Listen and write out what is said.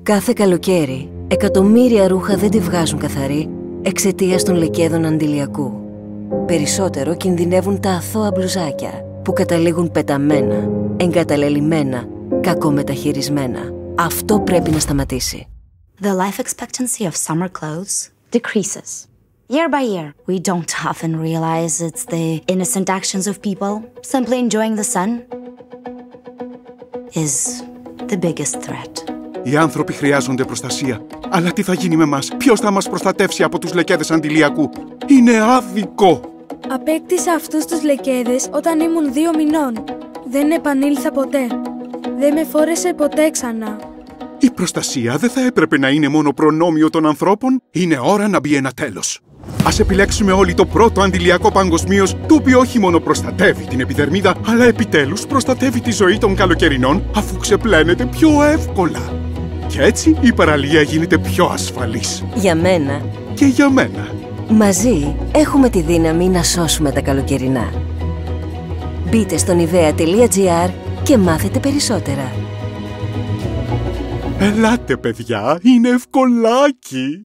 Κάθε καλοκαίρι, εκατομμύρια ρούχα δεν τη βγάζουν καθαρή εξαιτίας των λεκέδων αντιλιακού. Περισσότερο κινδυνεύουν τα αθώα μπλουζάκια που καταλήγουν πεταμένα, εγκαταλελειμμένα, κακομεταχειρισμένα. Αυτό πρέπει να σταματήσει. The life expectancy of summer clothes decreases. Year by year, we don't often realize it's the innocent actions of people simply enjoying the sun is the biggest threat. Οι άνθρωποι χρειάζονται προστασία. Αλλά τι θα γίνει με μας? Ποιος θα μας προστατεύσει από τους λεκέδες αντιλιακού? Είναι άδικο! Απέκτησα αυτούς τους λεκέδες όταν ήμουν 2 μηνών. Δεν επανήλθα ποτέ. Δεν με φόρεσε ποτέ ξανά. Η προστασία δεν θα έπρεπε να είναι μόνο προνόμιο των ανθρώπων. Είναι ώρα να μπει ένα τέλος. Ας επιλέξουμε όλοι το πρώτο αντιλιακό παγκοσμίως, το οποίο όχι μόνο προστατεύει την επιδερμίδα, αλλά επιτέλους προστατεύει τη ζωή των καλοκαιρινών, αφού ξεπλένεται πιο εύκολα. Και έτσι η παραλία γίνεται πιο ασφαλής. Για μένα Και για μένα. Μαζί έχουμε τη δύναμη να σώσουμε τα καλοκαιρινά. Μπείτε στο nivea.gr και μάθετε περισσότερα. Ελάτε παιδιά, είναι ευκολάκι.